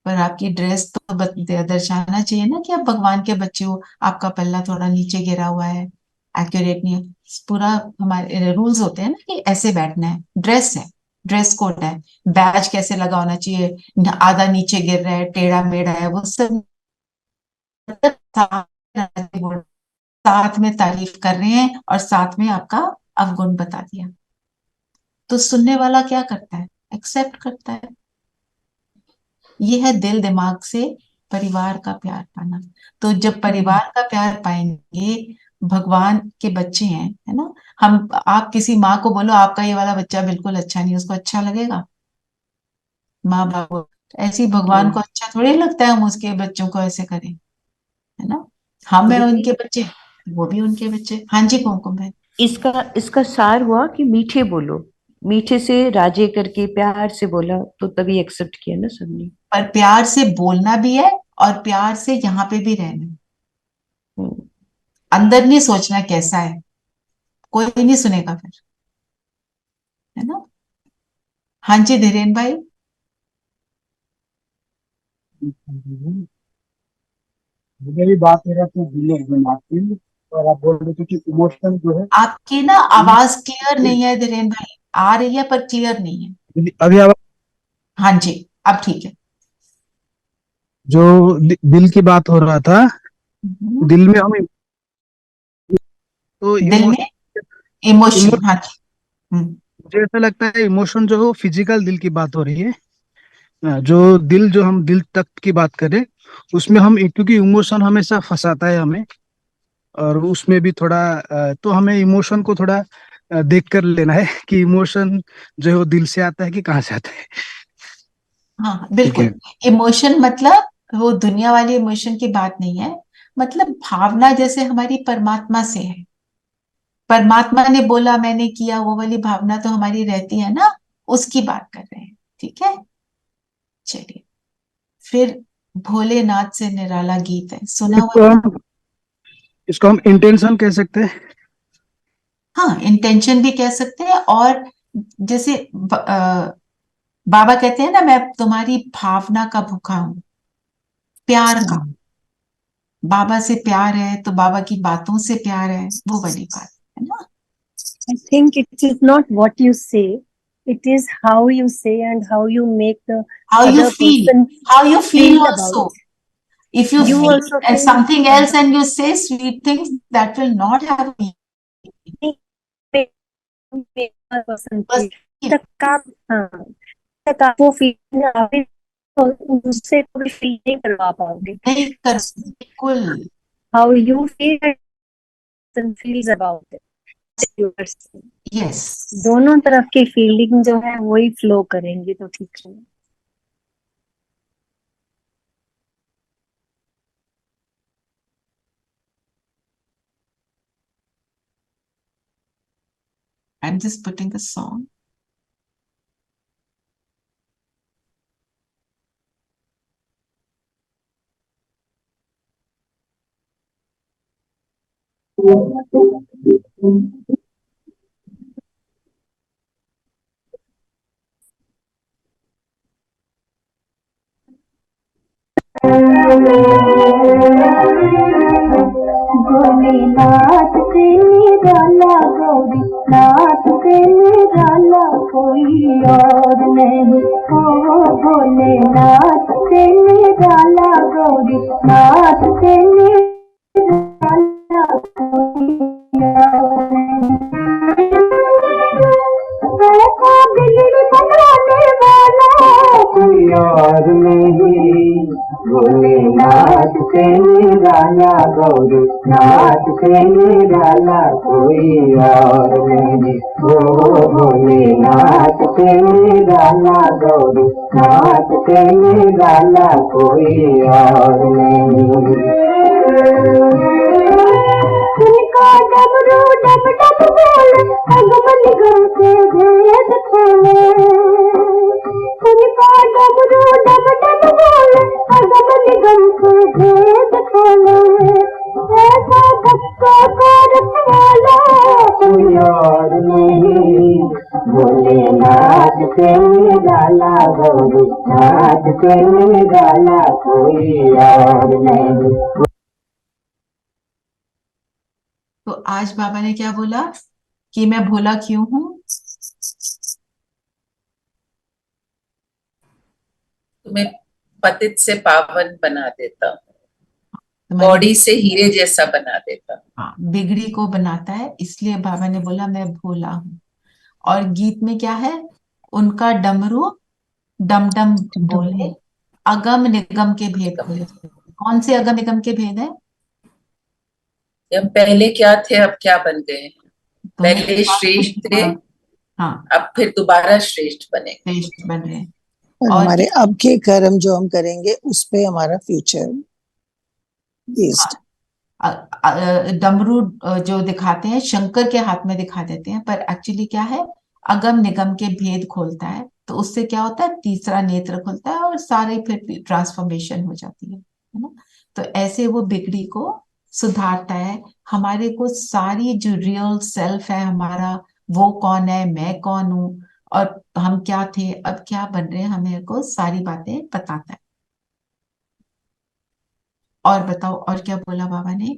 पर आपकी ड्रेस तो दर्शाना चाहिए ना कि आप भगवान के बच्चे हो, आपका पल्ला थोड़ा नीचे गिरा हुआ है, एक्यूरेट नहीं है। पूरा हमारे रूल्स होते हैं ना कि ऐसे बैठना है, ड्रेस है, ड्रेस कोड है, बैज कैसे लगा होना चाहिए, आधा नीचे गिर रहा है, टेढ़ा मेढ़ा है, वो सब साथ में तारीफ कर रहे हैं और साथ में आपका अवगुण बता दिया। तो सुनने वाला क्या करता है? एक्सेप्ट करता है। ये है दिल दिमाग से परिवार का प्यार पाना। तो जब परिवार का प्यार पाएंगे, भगवान के बच्चे हैं, है ना। हम, आप किसी माँ को बोलो आपका ये वाला बच्चा बिल्कुल अच्छा नहीं, उसको अच्छा लगेगा? माँ बाप को ऐसे ही भगवान को अच्छा थोड़ी लगता है हम उसके बच्चों को ऐसे करें, है ना। हम है उनके बच्चे, वो भी उनके बच्चे। हाँ जी कुमकुम भाई। इसका इसका सार हुआ कि मीठे बोलो, मीठे से राजे करके प्यार से बोला तो तभी एक्सेप्ट किया ना सबने। पर प्यार से बोलना भी है और प्यार से यहाँ पे भी रहना है। हम्म। अंदर नहीं सोचना कैसा है, कोई नहीं सुनेगा फिर, है ना। हाँ जी धीरेन भाई। मेरी बात मेरा तो दिल में आती है। और आप बोल रहे थे कि इमोशन जो है, आपकी ना आवाज क्लियर नहीं है धीरेन भाई, आ रही है पर क्लियर नहीं है। अभी आप हाँ जी, अब ठीक है। जो दिल की बात हो रहा था, दिल में हम तो दिल में इमोशन, हाँ जी। मुझे ऐसा लगता है इमोशन जो है फिजिकल दिल की बात हो रही है। जो दिल, जो हम दिल तक की बात करें, उसमें हम, क्योंकि इमोशन हमेशा फंसाता है हमें, और उसमें भी थोड़ा तो हमें इमोशन को थोड़ा देख कर लेना है कि इमोशन जो है वो दिल से आता है कि कहाँ से आता है। हाँ ठीक है। बिल्कुल। इमोशन मतलब वो दुनिया वाली इमोशन की बात नहीं है, मतलब भावना जैसे हमारी परमात्मा से है। परमात्मा ने बोला मैंने किया, वो वाली भावना तो हमारी रहती है ना, उसकी बात कर रहे हैं। ठीक है, चलिए फिर। भोलेनाथ से निराला गीत है, सुना हुआ इसको है? हम इसको हम इंटेंशन कह सकते हैं। हाँ, इंटेंशन भी कह सकते हैं। और जैसे बाबा कहते हैं ना, मैं तुम्हारी भावना का भूखा हूं, प्यार का। बाबा से प्यार है तो बाबा की बातों से प्यार है, वो वाली बात है ना। I think it is not what you say, it is how you say and how you make the How you other feel, person how you feel feel also. about If you you feel also and feel something else and you say sweet things, that will not have meaning. make a person बस feel तक आप, हाँ, तक आप वो feeling आप उससे कोई फील नहीं करवा पाओगे। नहीं कर, बिल्कुल। How you feel and feels about it, yours। Yes, दोनों तरफ की फीलिंग जो है वही फ्लो करेंगी तो ठीक है। I'm just putting a song. Bholenath से निराला गौरी नाथ से निराला कोई और नहीं, ओ भोलेनाथ से निराला गौरी नाथ से निराला कोई और नहीं। ऐसा बिगड़ी बनाने वाला कोई और नहीं, भोलेनाथ से निराला गौरी नाथ से निराला कोई और नहीं, ओ भोलेनाथ से निराला गौरी नाथ से निराला कोई और नहीं। उनका डमरू डब डब बोले अगमन गम के भेद खोले, उनका डमरू डब डब बोले अगमन गम के भेद खोले। ऐसा भक्तों को रखवाला कोई और नहीं, भोलेनाथ से निराला गौरी नाथ से निराला कोई और नहीं। तो आज बाबा ने क्या बोला कि मैं भोला क्यों हूं? तुम्हें पतित से पावन बना देता हूँ, तुम्हारी बॉडी से हीरे जैसा बना देता हूँ। हाँ, बिगड़ी को बनाता है, इसलिए बाबा ने बोला मैं भोला हूं। और गीत में क्या है? उनका डमरू डम डम बोले अगम निगम के भेद खोले। कौन से अगम निगम के भेद है? हम पहले क्या थे अब क्या बन गए हैं, तुम्हें पहले श्रेष्ठ थे, हाँ अब फिर दोबारा श्रेष्ठ बने। श्रेष्ठ बन रहे हैं। और हमारे अब के कर्म जो हम करेंगे उस पे हमारा फ्यूचर बेस्ड। डमरू जो दिखाते हैं शंकर के हाथ में दिखा देते हैं, पर एक्चुअली क्या है? अगम निगम के भेद खोलता है, तो उससे क्या होता है? तीसरा नेत्र खुलता है और सारे फिर ट्रांसफॉर्मेशन हो जाती है ना। तो ऐसे वो बिगड़ी को सुधारता है, हमारे को सारी जो रियल सेल्फ है हमारा, वो कौन है, मैं कौन हूँ और हम क्या थे अब क्या बन रहे हैं, हमें को सारी बातें बताता है। और बताओ और क्या बोला बाबा ने?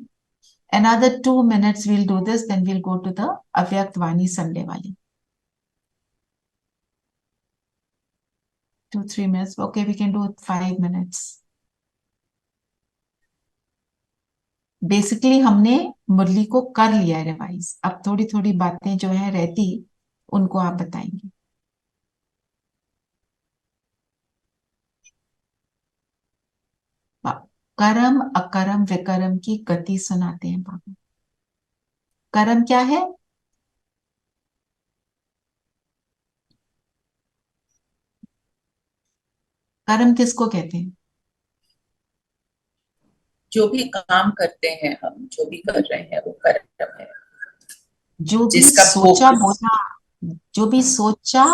Another 2 minutes we'll do this, then we'll go to the Avyakt Vani Sunday wali. 2-3 minutes. Okay, we can do 5 minutes. Basically हमने मुरली को कर लिया है रिवाइज, अब थोड़ी थोड़ी बातें जो है रहती उनको आप बताएंगे। कर्म अकर्म विकर्म की गति सुनाते हैं बाबा। कर्म क्या है? कर्म किसको कहते हैं? जो भी काम करते हैं हम, जो भी कर रहे हैं वो कर्म है। जो भी जिसका सोचा बोला, जो भी सोचा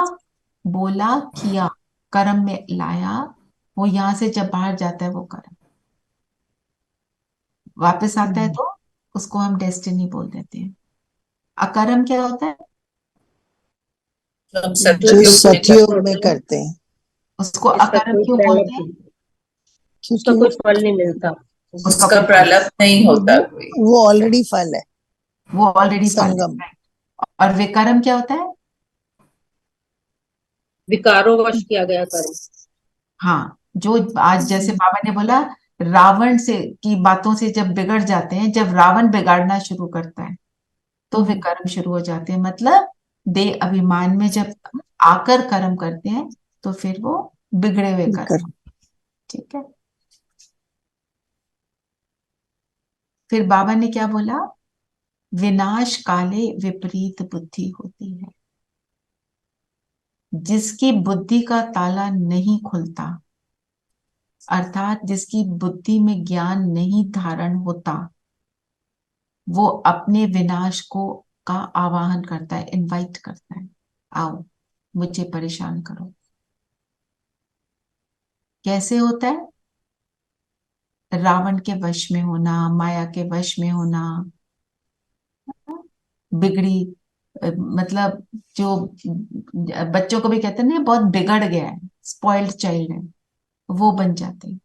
बोला किया कर्म में लाया, वो यहाँ से जब बाहर जाता है वो कर्म, वापस आता है तो उसको हम डेस्टिनी बोल देते हैं। अकर्म क्या होता है? जो हम जो सतयुग सतयुग में करते हैं उसको इसका अकर्म कोई क्यों फल बोलते हैं? उसका कोई फल नहीं मिलता, उसका प्रारब्ध नहीं होता कोई। वो ऑलरेडी फल है, वो ऑलरेडी फल है। संगम। और विकर्म क्या होता है? विकारोवश किया गया कर्म। हाँ, जो आज जैसे बाबा ने बोला, रावण से की बातों से जब बिगड़ जाते हैं, जब रावण बिगाड़ना शुरू करता है तो विकर्म शुरू हो जाते हैं। मतलब दे अभिमान में जब आकर कर्म करते हैं तो फिर वो बिगड़े हुए कर्म। ठीक है। फिर बाबा ने क्या बोला? विनाश काले विपरीत बुद्धि होती है। जिसकी बुद्धि का ताला नहीं खुलता, अर्थात जिसकी बुद्धि में ज्ञान नहीं धारण होता, वो अपने विनाश को का आवाहन करता है, इनवाइट करता है, आओ मुझे परेशान करो। कैसे होता है? रावण के वश में होना, माया के वश में होना, बिगड़ी मतलब जो बच्चों को भी कहते हैं ना, बहुत बिगड़ गया है, स्पॉइल्ड चाइल्ड है, वो बन जाते हैं।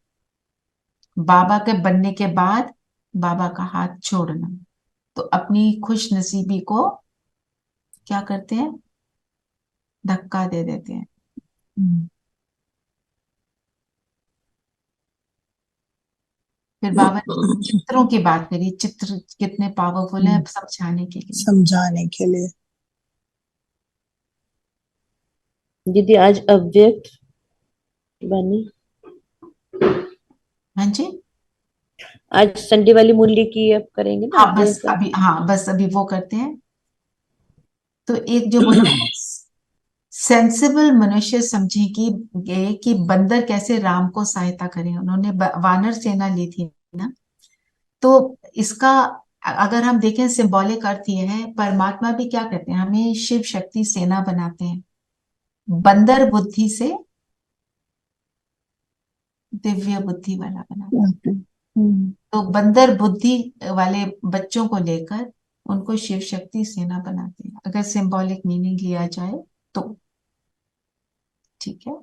बाबा के बनने के बाद बाबा का हाथ छोड़ना, तो अपनी खुश नसीबी को क्या करते हैं? धक्का दे देते हैं। फिर बाबा ने चित्रों की बात करी। चित्र कितने पावरफुल है समझाने के लिए। समझाने के लिए। दीदी आज अव्यक्त बनी। हाँ जी, आज संडे वाली मुरली की अब करेंगे ना। हाँ बस अभी, हाँ बस अभी वो करते हैं। तो एक जो बोला, सेंसिबल मनुष्य समझे कि बंदर कैसे राम को सहायता करें। उन्होंने वानर सेना ली थी ना। तो इसका अगर हम देखें सिंबॉलिक अर्थ ये है, परमात्मा भी क्या कहते हैं, हमें शिव शक्ति सेना बनाते हैं, बंदर बुद्धि से दिव्य बुद्धि वाला बनाते हैं। तो बंदर बुद्धि वाले बच्चों को लेकर उनको शिव शक्ति सेना बनाते हैं, अगर सिंबॉलिक मीनिंग लिया जाए तो। ठीक है।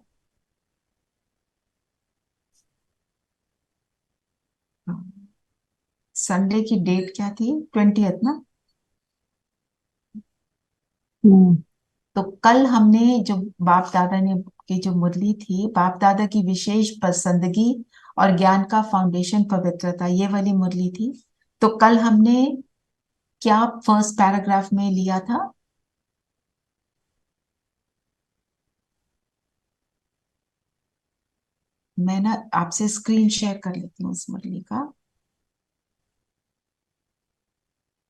संडे की डेट क्या थी? 20th ना। तो कल हमने जो बाप दादा ने की जो मुरली थी, बाप दादा की विशेष पसंदगी और ज्ञान का फाउंडेशन पवित्रता, ये वाली मुरली थी। तो कल हमने क्या फर्स्ट पैराग्राफ में लिया था? मैं ना आपसे स्क्रीन शेयर कर लेती हूँ उस मुरली का।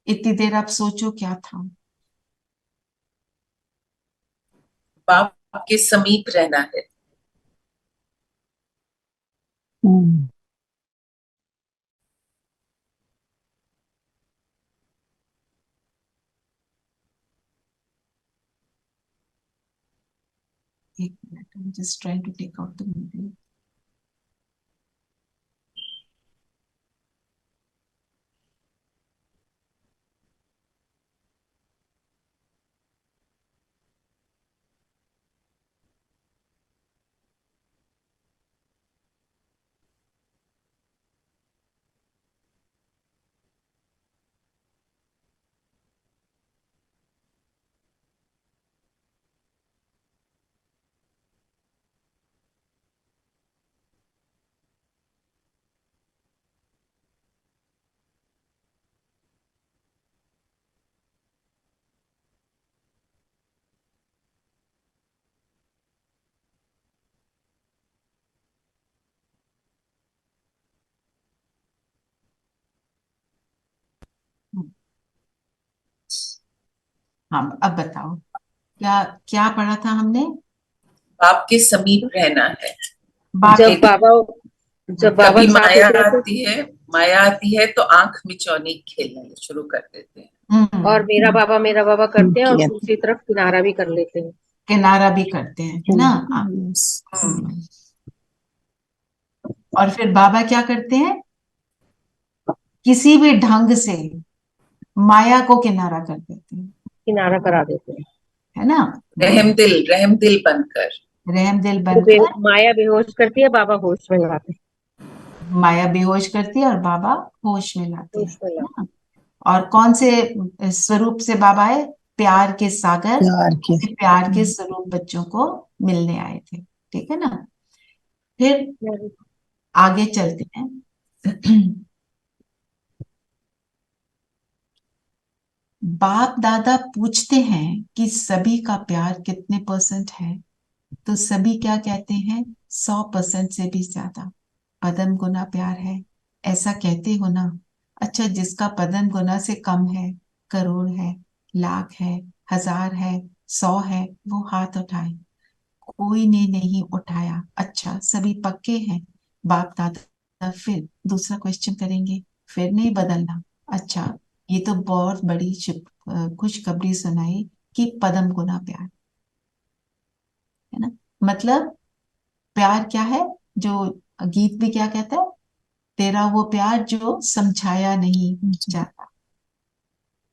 इतनी देर आप सोचो क्या था। बाप के समीप रहना है। एक minute, I am just trying to take out the मुरली। हाँ अब बताओ, क्या क्या पढ़ा था हमने? बाप के समीप रहना है। बाप जब के बाबा जब बाबा कभी साथ माया होते हैं तो, आती है, माया आती है तो आंख मिचौनी खेलना शुरू कर देते हैं। और मेरा बाबा करते हैं और दूसरी तरफ किनारा भी कर लेते हैं। किनारा भी करते हैं, है ना। और फिर बाबा क्या करते हैं? किसी भी ढंग से माया को किनारा कर देते हैं, किनारा करा देते हैं, है ना। रहम दिल बनकर। रहम दिल तो बनकर। माया बेहोश करती है, बाबा होश में लाते हैं। माया बेहोश करती है और बाबा होश में लाते हैं, होश में है लाते ना। और कौन से स्वरूप से बाबा आए? प्यार के सागर, प्यार के। अपने प्यार के स्वरूप बच्चों को मिलने आए थे, ठीक है ना। फिर हैं। आगे चलते हैं। बाप दादा पूछते हैं कि सभी का प्यार कितने परसेंट है, तो सभी क्या कहते हैं? 100% से भी ज्यादा, पदम गुना प्यार है, ऐसा कहते हो ना। अच्छा, जिसका पदम गुना से कम है, करोड़ है, लाख है, हजार है, 100 है, वो हाथ उठाए। कोई ने नहीं उठाया। अच्छा, सभी पक्के हैं। बाप दादा फिर दूसरा क्वेश्चन करेंगे, फिर नहीं बदलना। अच्छा, ये तो बहुत बड़ी खुशखबरी सुनाई कि पदम गुना प्यार, है ना। मतलब प्यार क्या है? जो गीत भी क्या कहता है? तेरा वो प्यार जो समझाया नहीं जाता,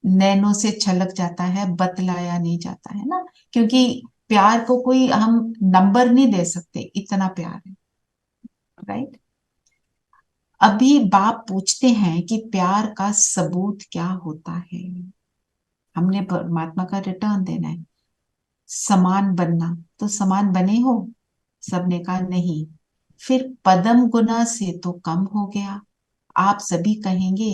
नैनों से छलक जाता है, बतलाया नहीं जाता, है ना। क्योंकि प्यार को कोई हम नंबर नहीं दे सकते, इतना प्यार है, राइट। अभी बाप पूछते हैं कि प्यार का सबूत क्या होता है। हमने परमात्मा का रिटर्न देना है, समान बनना, तो समान बने हो? सबने कहा नहीं। फिर पदम गुना से तो कम हो गया। आप सभी कहेंगे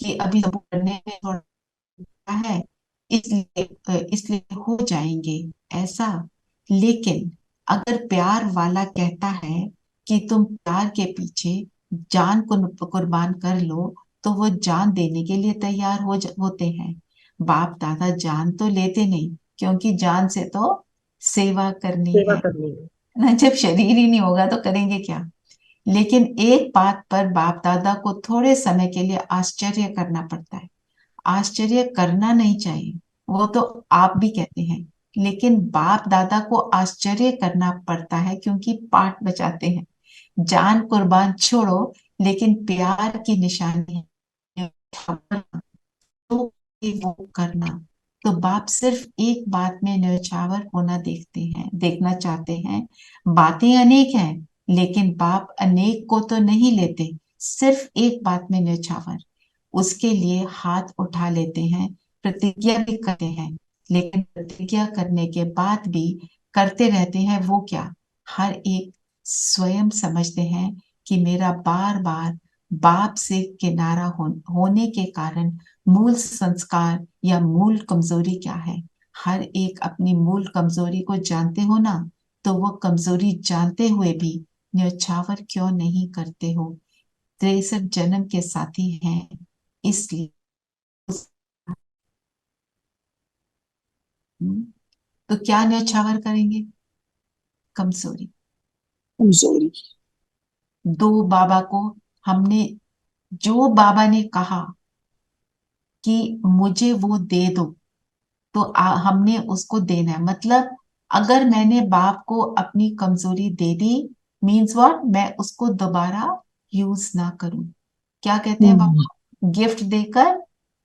कि अभी सब करने में थोड़ा है, इसलिए हो जाएंगे ऐसा। लेकिन अगर प्यार वाला कहता है कि तुम प्यार के पीछे जान को कुर्बान कर लो, तो वो जान देने के लिए तैयार होते हैं। बाप दादा जान तो लेते नहीं, क्योंकि जान से तो सेवा करनी सेवा है करनी है। ना। जब शरीर ही नहीं होगा तो करेंगे क्या। लेकिन एक बात पर बाप दादा को थोड़े समय के लिए आश्चर्य करना पड़ता है। आश्चर्य करना नहीं चाहिए, वो तो आप भी कहते हैं, लेकिन बाप दादा को आश्चर्य करना पड़ता है क्योंकि पाठ बचाते हैं। जान कुर्बान छोड़ो, लेकिन प्यार की निशानी है तो ये वो करना। तो बाप सिर्फ एक बात में न्यौछावर होना देखना चाहते हैं। बातें अनेक हैं, लेकिन बाप अनेक को तो नहीं लेते, सिर्फ एक बात में न्यौछावर। उसके लिए हाथ उठा लेते हैं, प्रतिज्ञा भी करते हैं, लेकिन प्रतिज्ञा करने के बाद भी करते रहते हैं वो क्या? हर एक स्वयं समझते हैं कि मेरा बार बार बाप से किनारा होने के कारण मूल संस्कार या मूल कमजोरी क्या है। हर एक अपनी मूल कमजोरी को जानते हो ना, तो वो कमजोरी जानते हुए भी न्यौछावर क्यों नहीं करते हो? 63 जन्म के साथी हैं, इसलिए हम्म, तो क्या न्यौछावर करेंगे? कमजोरी। कमजोरी। दो बाबा को हमने, जो बाबा ने कहा कि मुझे वो दे दो, तो हमने उसको देना है। मतलब अगर मैंने बाप को अपनी कमजोरी दे दी, मीन्स व्हाट? मैं उसको दोबारा यूज ना करूं। क्या कहते हैं हम्म, बाबा? गिफ्ट देकर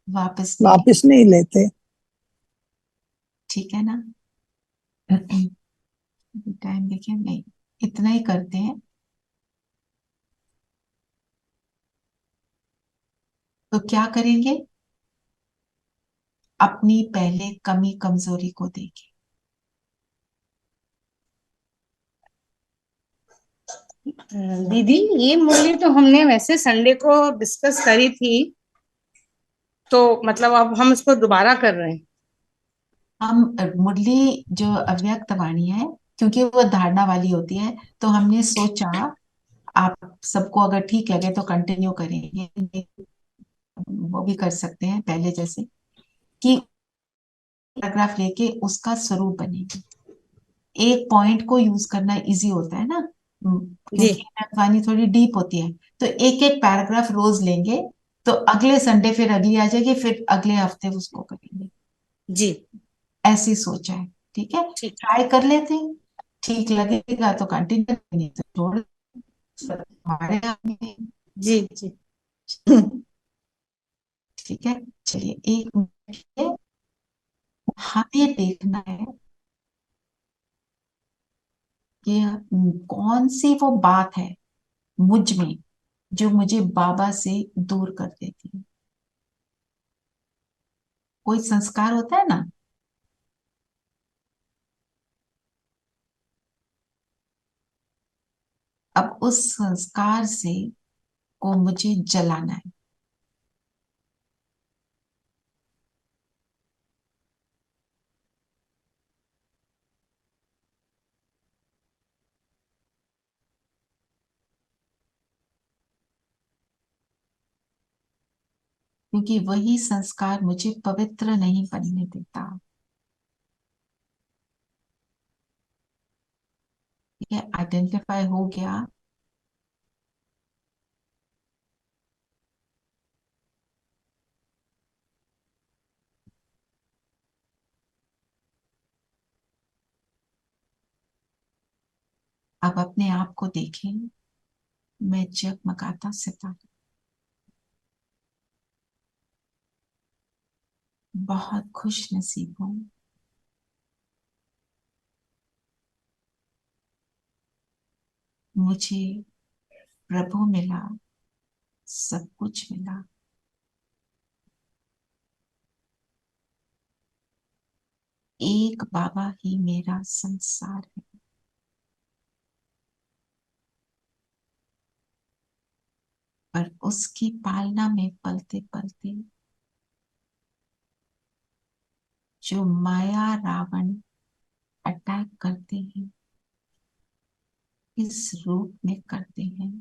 वापस नहीं। वापस नहीं लेते। ठीक है ना। टाइम देखें, नहीं, इतना ही करते हैं। तो क्या करेंगे? अपनी पहले कमी कमजोरी को देखें। दीदी, ये मुरली तो हमने वैसे संडे को डिस्कस करी थी, तो मतलब अब हम इसको दोबारा कर रहे हैं। हम मुरली जो अव्यक्त वाणी है, क्योंकि वो धारणा वाली होती है, तो हमने सोचा आप सबको अगर ठीक लगे तो कंटिन्यू करेंगे, वो भी कर सकते हैं पहले जैसे, कि पैराग्राफ लेके उसका स्वरूप बनेगी। एक पॉइंट को यूज करना इजी होता है ना, जी क्योंकि वाणी थोड़ी डीप होती है। तो एक एक पैराग्राफ रोज लेंगे, तो अगले संडे फिर अगली आ जाएगी, फिर अगले हफ्ते उसको करेंगे। जी ऐसी सोचा है, ठीक है। ठीक। ट्राई कर लेते हैं, ठीक लगेगा तो कंटिन्यू, नहीं तो छोड़, हमारे हाथ में है। जी जी। ठीक है, चलिए 1 मिनट है। हमें देखना है कि कौन सी वो बात है मुझ में जो मुझे बाबा से दूर कर देती है। कोई संस्कार होता है ना, अब उस संस्कार से को मुझे जलाना है। क्योंकि वही संस्कार मुझे पवित्र नहीं बनने देता। ये आइडेंटिफाई हो गया। अब अपने आप को देखें, मैं जगमगाता सितारा, बहुत खुश नसीब हूं। मुझे प्रभु मिला, सब कुछ मिला। एक बाबा ही मेरा संसार है। पर उसकी पालना में पलते पलते जो माया रावण अटैक करते हैं, इस रूप में करते हैं,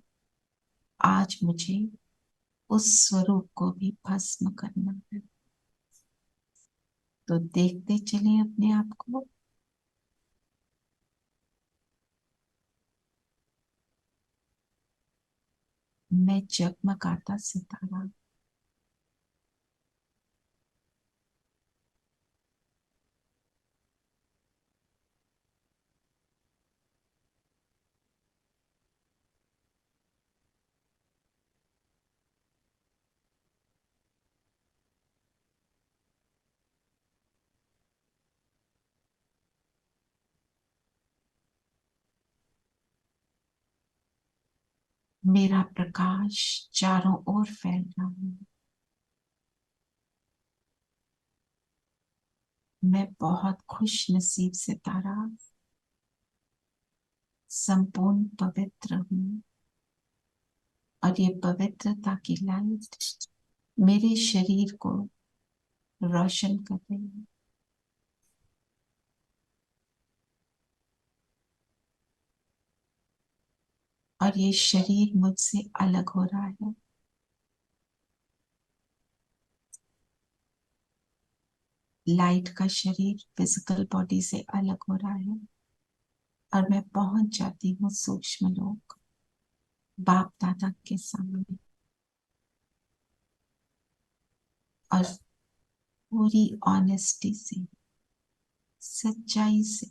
आज मुझे उस स्वरूप को भी भस्म करना है। तो देखते चले अपने आप को। मैं जगमगाता सितारा, मेरा प्रकाश चारों ओर फैल रहा है। मैं बहुत खुश नसीब सितारा, संपूर्ण पवित्र हूँ। और ये पवित्रता की लाइट मेरे शरीर को रोशन कर रही है। और ये शरीर मुझसे अलग हो रहा है। लाइट का शरीर फिजिकल बॉडी से अलग हो रहा है और मैं पहुंच जाती हूँ सूक्ष्म लोक, बाप दादा के सामने। और पूरी ऑनेस्टी से, सच्चाई से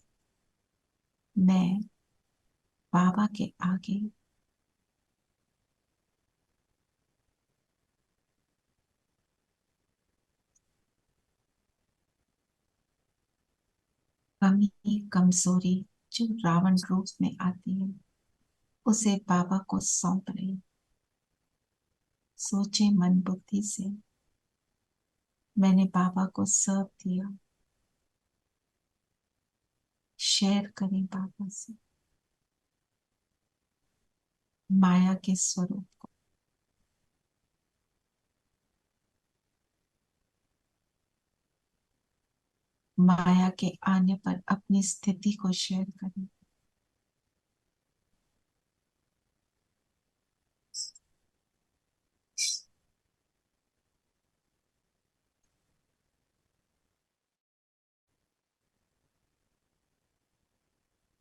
मैं बाबा के आगे कमी कमजोरी जो रावण रूप में आती है, उसे बाबा को सौंप रही। सोचे मन बुद्धि से, मैंने बाबा को सर्व दिया। शेयर करें बाबा से माया के स्वरूप को। माया के आने पर अपनी स्थिति को शेयर करें।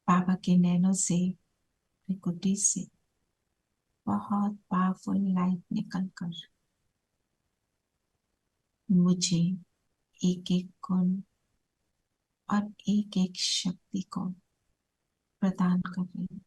बाबा के नैनों से, त्रिकुटी से बहुत पावरफुल लाइट निकलकर मुझे एक एक गुण और एक एक शक्ति को प्रदान कर रही है।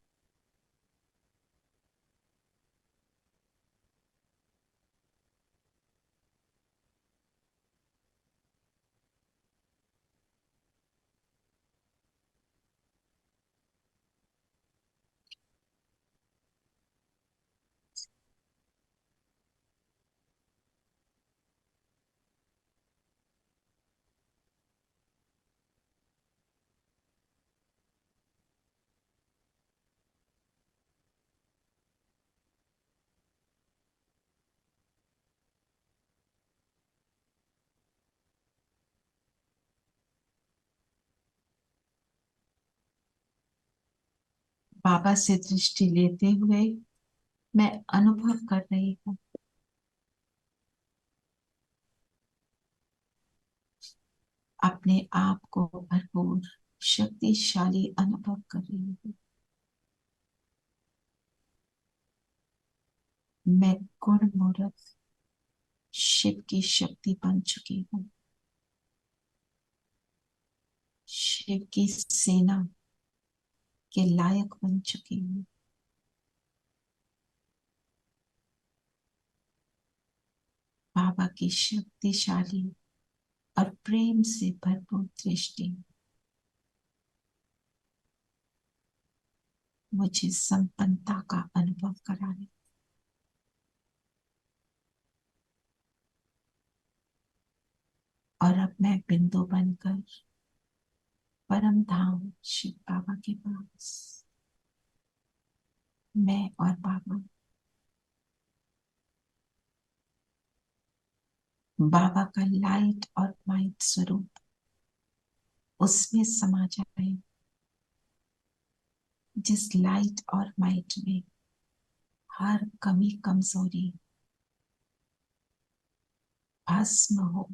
बाबा से दृष्टि लेते हुए मैं अनुभव कर रही हूँ अपने आप को भरपूर शक्तिशाली अनुभव कर रही हूँ। मैं गुणमूर्त शिव की शक्ति बन चुकी हूँ, शिव की सेना के लायक बन चुकी हूँ। बाबा की शक्तिशाली और प्रेम से भरपूर दृष्टि मुझे संपन्नता का अनुभव करा रही। और अब मैं बिंदु बनकर परम धाम शिव बाबा के पास, मैं और बाबा, बाबा का लाइट और माइट स्वरूप उसमें समा जाए, जिस लाइट और माइट में हर कमी कमजोरी भस्म हो,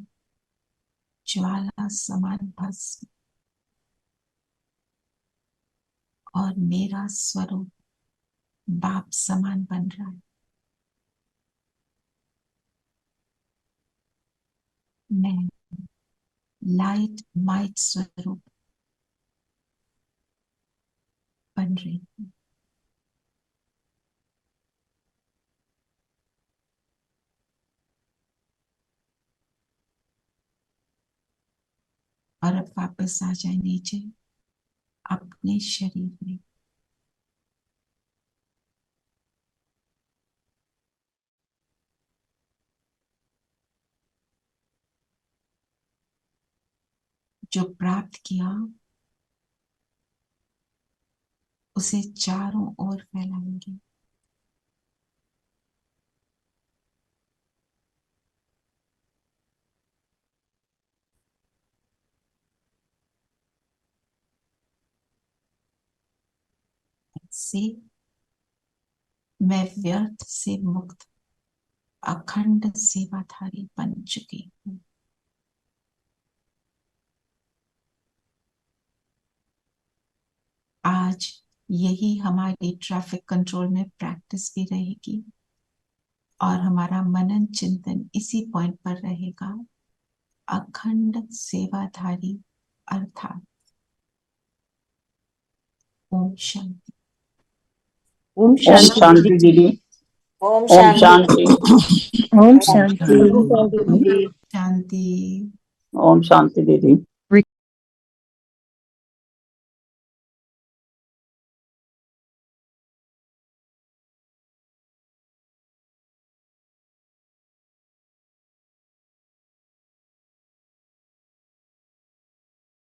ज्वाला समान भस्म, और मेरा स्वरूप बाप समान बन रहा है। मैं लाइट माइट स्वरूप बन रही हूँ। और अब वापस आ जाए नीचे अपने शरीर में। जो प्राप्त किया उसे चारों ओर फैलाएंगे। से मैं व्यर्थ से मुक्त अखंड सेवाधारी बन चुकी हूँ। आज यही हमारी ट्रैफिक कंट्रोल में प्रैक्टिस भी रहेगी और हमारा मनन चिंतन इसी पॉइंट पर रहेगा। अखंड सेवाधारी अर्थात ओम शांति। ओम शांति दीदी। ओम ओम शांति। शांति। ओम शांति। शांति। ओम शांति दीदी।